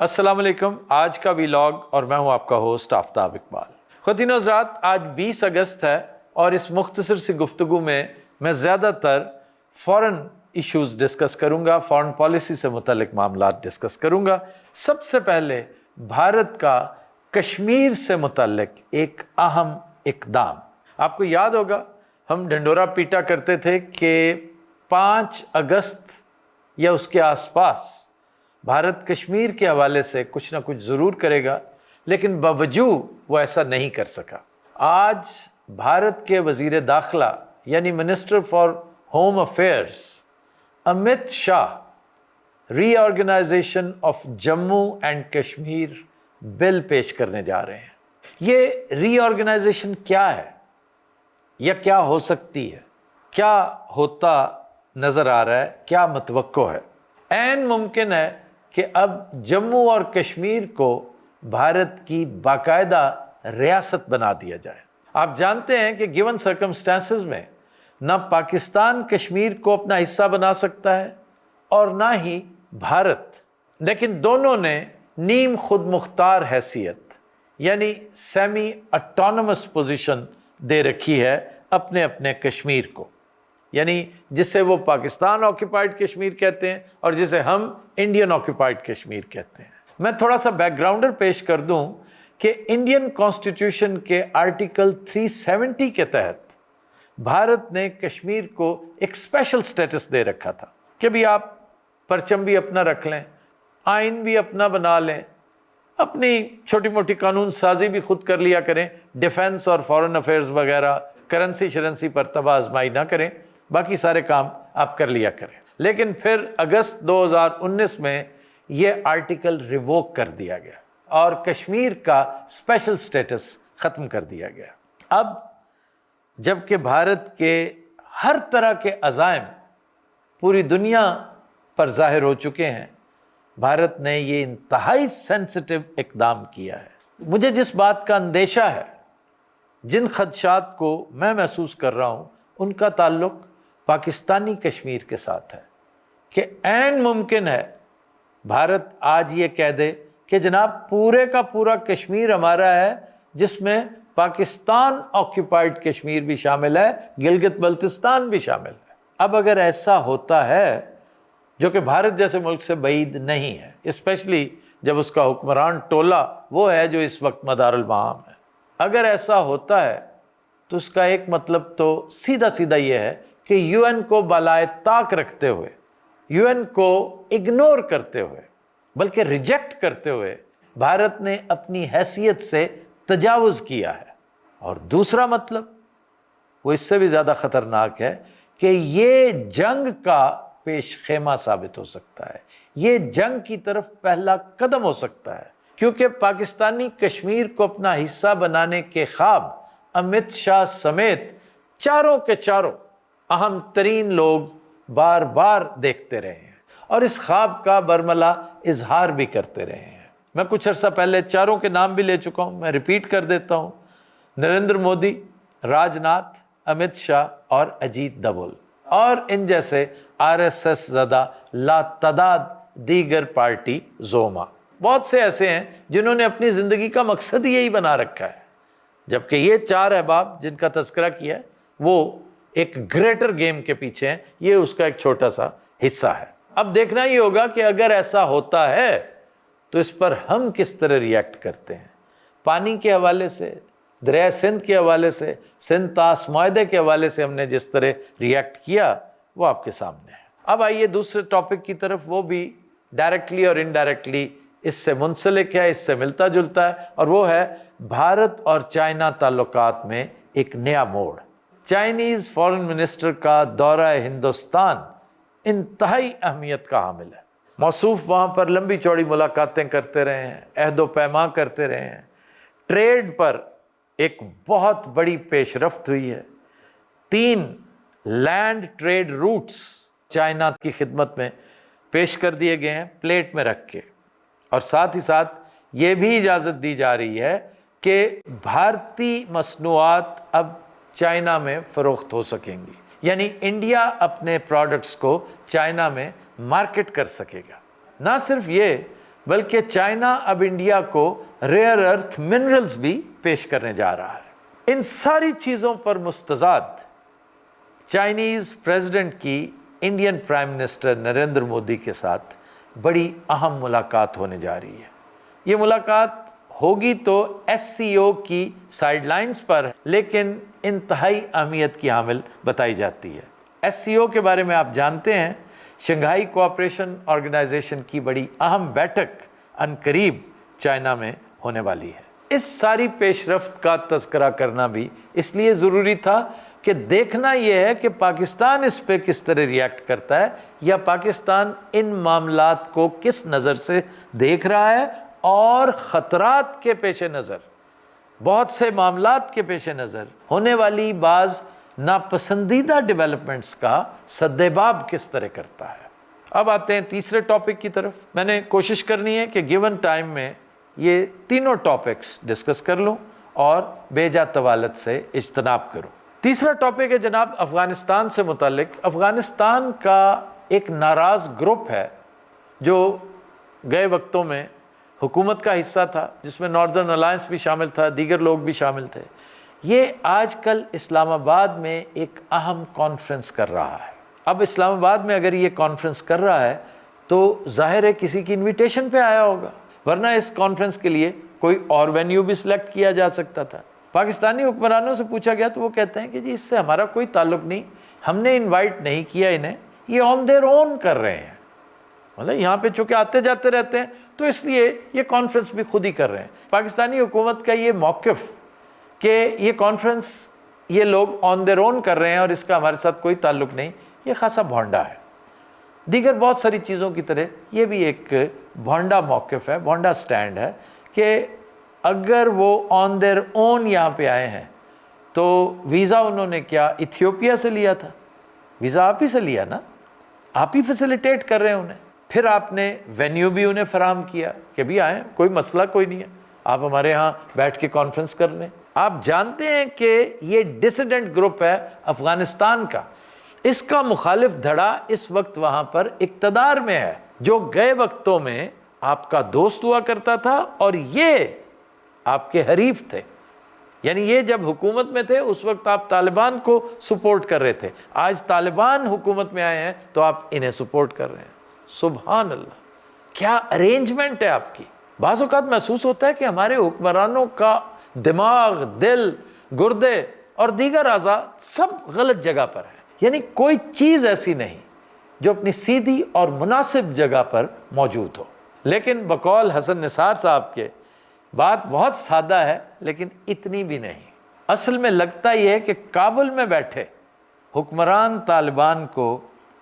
अस्सलाम वालेकुम। आज का वीलॉग और मैं हूं आपका होस्ट आफ्ताब इकबाल। ख़वातीन हज़रात, आज 20 अगस्त है और इस मुख्तसर सी गुफ्तगू में मैं ज़्यादातर फ़ॉरेन इश्यूज़ डिस्कस करूंगा, फ़ॉरेन पॉलिसी से मुतल्लिक मामलात डिस्कस करूंगा। सबसे पहले भारत का कश्मीर से मुतल्लिक एक अहम इक़दाम। आपको याद होगा हम ढंडोरा पीटा करते थे कि 5 अगस्त या उसके आसपास भारत कश्मीर के हवाले से कुछ ना कुछ ज़रूर करेगा, लेकिन बावजूद वो ऐसा नहीं कर सका। आज भारत के वज़ीर दाखिला यानी minister for home affairs Amit Shah reorganisation of Jammu and Kashmir bill पेश करने जा रहे हैं। ये रीऑर्गेनाइजेशन क्या है या क्या हो सकती है, क्या होता नज़र आ रहा है, क्या मतवक्को है? ऐन मुमकिन है कि अब जम्मू और कश्मीर को भारत की बाकायदा रियासत बना दिया जाए। आप जानते हैं कि गिवन सर्कमस्टेंसेस में ना पाकिस्तान कश्मीर को अपना हिस्सा बना सकता है और ना ही भारत, लेकिन दोनों ने नीम खुद मुख्तार हैसियत यानी सेमी ऑटोनमस पोजीशन दे रखी है अपने अपने कश्मीर को, यानी जिसे वो पाकिस्तान ऑक्यूपाइड कश्मीर कहते हैं और जिसे हम इंडियन ऑक्यूपाइड कश्मीर कहते हैं। मैं थोड़ा सा बैकग्राउंडर पेश कर दूं कि इंडियन कॉन्स्टिट्यूशन के आर्टिकल 370 के तहत भारत ने कश्मीर को एक स्पेशल स्टेटस दे रखा था कि भी आप परचम भी अपना रख लें, आइन भी अपना बना लें, अपनी छोटी मोटी कानून साजी भी खुद कर लिया करें, डिफेंस और फॉरेन अफेयर्स वगैरह करेंसी शरेंसी पर तबाह आजमाई ना करें, बाकी सारे काम आप कर लिया करें। लेकिन फिर अगस्त 2019 में ये आर्टिकल रिवोक कर दिया गया और कश्मीर का स्पेशल स्टेटस ख़त्म कर दिया गया। अब जबकि भारत के हर तरह के अज़ाइम पूरी दुनिया पर ज़ाहिर हो चुके हैं, भारत ने ये इंतहाई सेंसिटिव इक़दाम किया है। मुझे जिस बात का अंदेशा है, जिन खदशात को मैं महसूस कर रहा हूँ, उनका ताल्लुक़ पाकिस्तानी कश्मीर के साथ है कि ऐन मुमकिन है भारत आज ये कह दे कि जनाब पूरे का पूरा कश्मीर हमारा है, जिसमें पाकिस्तान ऑक्यूपाइड कश्मीर भी शामिल है, गिलगित बल्तिस्तान भी शामिल है। अब अगर ऐसा होता है, जो कि भारत जैसे मुल्क से बईद नहीं है, स्पेशली जब उसका हुक्मरान टोला वो है जो इस वक्त मदारुल मआम है, अगर ऐसा होता है तो उसका एक मतलब तो सीधा सीधा ये है कि यूएन को बालाए ताक रखते हुए, यूएन को इग्नोर करते हुए, बल्कि रिजेक्ट करते हुए भारत ने अपनी हैसियत से तजावुज़ किया है। और दूसरा मतलब वो इससे भी ज़्यादा ख़तरनाक है कि ये जंग का पेश खेमा साबित हो सकता है, ये जंग की तरफ पहला कदम हो सकता है, क्योंकि पाकिस्तानी कश्मीर को अपना हिस्सा बनाने के ख्वाब अमित शाह समेत चारों के चारों अहम तरीन लोग बार बार देखते रहे हैं और इस ख्वाब का बरमला इजहार भी करते रहे हैं। मैं कुछ अर्सा पहले चारों के नाम भी ले चुका हूं, मैं रिपीट कर देता हूं: नरेंद्र मोदी, राजनाथ, अमित शाह और अजीत डोभाल, और इन जैसे आरएसएस ज़दा लातादाद दीगर पार्टी जोमा। बहुत से ऐसे हैं जिन्होंने अपनी ज़िंदगी का मकसद ही यही बना रखा है, जबकि ये चार अहबाब जिनका तज़किरा किया है वो एक ग्रेटर गेम के पीछे हैं, ये उसका एक छोटा सा हिस्सा है। अब देखना ही होगा कि अगर ऐसा होता है तो इस पर हम किस तरह रिएक्ट करते हैं। पानी के हवाले से, दरिया सिंध के हवाले से, सिंध तास मुआहदे के हवाले से हमने जिस तरह रिएक्ट किया वो आपके सामने है। अब आइए दूसरे टॉपिक की तरफ, वो भी डायरेक्टली और इनडायरेक्टली इससे मुंसलिक है, इससे मिलता जुलता है, और वो है भारत और चाइना ताल्लुकात में एक नया मोड़। चाइनीज़ फॉरेन मिनिस्टर का दौरा हिंदुस्तान इंतहाई अहमियत का हामिल है। मौसूफ वहाँ पर लंबी चौड़ी मुलाकातें करते रहे हैं, अहद व पैमा करते रहे हैं, ट्रेड पर एक बहुत बड़ी पेशरफ्त हुई है। 3 लैंड ट्रेड रूट्स चाइना की खिदमत में पेश कर दिए गए हैं प्लेट में रख के, और साथ ही साथ ये भी इजाज़त दी जा रही है कि भारतीय मसनूआत अब चाइना में फ़रोख्त हो सकेंगी, यानी इंडिया अपने प्रोडक्ट्स को चाइना में मार्केट कर सकेगा। ना सिर्फ ये, बल्कि चाइना अब इंडिया को रेयर अर्थ मिनरल्स भी पेश करने जा रहा है। इन सारी चीज़ों पर मुस्तज़ाद चाइनीज़ प्रेसिडेंट की Indian prime minister Narendra Modi के साथ बड़ी अहम मुलाकात होने जा रही है। ये मुलाकात होगी तो SCO की साइडलाइंस पर, लेकिन इंतहाई अहमियत की हामिल बताई जाती है। SCO के बारे में आप जानते हैं, शंघाई कोऑपरेशन ऑर्गेनाइजेशन की बड़ी अहम बैठक अनकरीब चाइना में होने वाली है। इस सारी पेशरफ्त का तज़किरा करना भी इसलिए ज़रूरी था कि देखना यह है कि पाकिस्तान इस पे किस तरह रिएक्ट करता है, या पाकिस्तान इन मामलात को किस नज़र से देख रहा है, और ख़तरात के पेश नज़र, बहुत से मामलात के पेश नज़र होने वाली बाज़ नापसंदीदा डेवलपमेंट्स का सद्देबाब किस तरह करता है। अब आते हैं तीसरे टॉपिक की तरफ। मैंने कोशिश करनी है कि गिवन टाइम में ये तीनों टॉपिक्स डिस्कस कर लूँ और बेजा तवालत से इज्तनाब करूँ। तीसरा टॉपिक है जनाब अफ़गानिस्तान से मुतालिक। अफ़गानिस्तान का एक नाराज़ ग्रुप है जो गए वक्तों में हुकूमत का हिस्सा था, जिसमें नॉर्दर्न अलायंस भी शामिल था, दीगर लोग भी शामिल थे। ये आजकल इस्लामाबाद में एक अहम कॉन्फ्रेंस कर रहा है। अब इस्लामाबाद में अगर ये कॉन्फ्रेंस कर रहा है तो ज़ाहिर है किसी की इन्विटेशन पे आया होगा, वरना इस कॉन्फ्रेंस के लिए कोई और वेन्यू भी सिलेक्ट किया जा सकता था। पाकिस्तानी हुक्मरानों से पूछा गया तो वो कहते हैं कि जी इससे हमारा कोई ताल्लुक़ नहीं, हमने इन्वाइट नहीं किया इन्हें, ये ऑन देयर ओन कर रहे हैं। मतलब यहाँ पे चूँकि आते जाते रहते हैं तो इसलिए ये कॉन्फ्रेंस भी खुद ही कर रहे हैं। पाकिस्तानी हुकूमत का ये मौक़िफ़ कि ये कॉन्फ्रेंस ये लोग ऑन देयर ओन कर रहे हैं और इसका हमारे साथ कोई ताल्लुक़ नहीं, ये खासा भोंडा है। दीगर बहुत सारी चीज़ों की तरह ये भी एक भोंडा मौक़िफ़ है, भोंडा स्टैंड है कि अगर वो ऑन देयर ओन यहाँ पे आए हैं तो वीज़ा उन्होंने क्या इथियोपिया से लिया था? वीज़ा आप ही से लिया ना, आप ही फैसिलिटेट कर रहे हैं उन्हें। फिर आपने वेन्यू भी उन्हें फराहम किया कि भी आएँ, कोई मसला कोई नहीं है, आप हमारे यहाँ बैठ के कॉन्फ्रेंस कर लें। आप जानते हैं कि ये डिसिडेंट ग्रुप है अफ़गानिस्तान का, इसका मुखालिफ धड़ा इस वक्त वहाँ पर इक़्तिदार में है, जो गए वक्तों में आपका दोस्त हुआ करता था और ये आपके हरीफ थे। यानी ये जब हुकूमत में थे उस वक्त आप तालिबान को सपोर्ट कर रहे थे, आज तालिबान हुकूमत में आए हैं तो आप इन्हें सपोर्ट कर रहे हैं। सुभान अल्लाह, क्या अरेंजमेंट है आपकी। बाज़ औक़ात महसूस होता है कि हमारे हुक्मरानों का दिमाग, दिल, गुर्दे और दीगर अज़ा सब गलत जगह पर है। यानी कोई चीज़ ऐसी नहीं जो अपनी सीधी और मुनासिब जगह पर मौजूद हो। लेकिन बकौल हसन निसार साहब के बात बहुत सादा है, लेकिन इतनी भी नहीं। असल में लगता यह है कि काबुल में बैठे हुक्मरान तालिबान को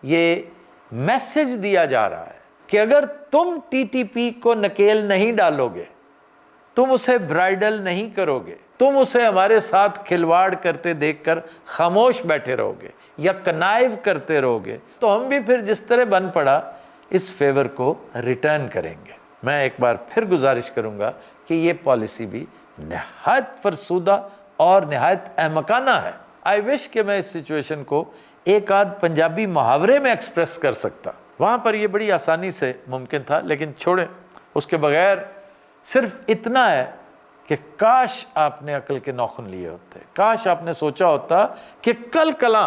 ये मैसेज दिया जा रहा है कि अगर तुम TTP को नकेल नहीं डालोगे, तुम उसे ब्राइडल नहीं करोगे, तुम उसे हमारे साथ खिलवाड़ करते देखकर खामोश बैठे रहोगे या कनाइव करते रहोगे, तो हम भी फिर जिस तरह बन पड़ा इस फेवर को रिटर्न करेंगे। मैं एक बार फिर गुजारिश करूंगा कि ये पॉलिसी भी नहायत फरसूदा और नहायत अहमकाना है। आई विश कि मैं इस सिचुएशन को एक आध पंजाबी मुहावरे में एक्सप्रेस कर सकता, वहाँ पर ये बड़ी आसानी से मुमकिन था, लेकिन छोड़ें, उसके बगैर सिर्फ इतना है कि काश आपने अकल के नौखुन लिए होते, काश आपने सोचा होता कि कल कला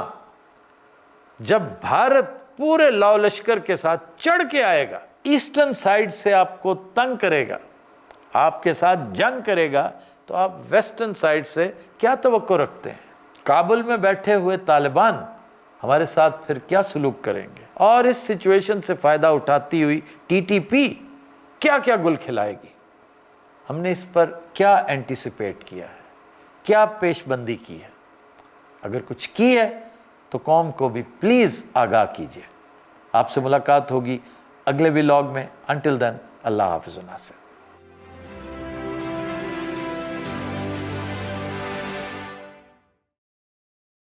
जब भारत पूरे लाओ लश्कर के साथ चढ़ के आएगा, ईस्टर्न साइड से आपको तंग करेगा, आपके साथ जंग करेगा, तो आप वेस्टर्न साइड से क्या तवक्को रखते हैं? काबुल में बैठे हुए तालिबान हमारे साथ फिर क्या सलूक करेंगे? और इस सिचुएशन से फ़ायदा उठाती हुई TTP क्या क्या गुल खिलाएगी? हमने इस पर क्या एंटिसिपेट किया है, क्या पेशबंदी की है? अगर कुछ की है तो कौम को भी प्लीज़ आगाह कीजिए। आपसे मुलाकात होगी अगले व्लॉग में। अंटिल देन, अल्लाह हाफ़िज़।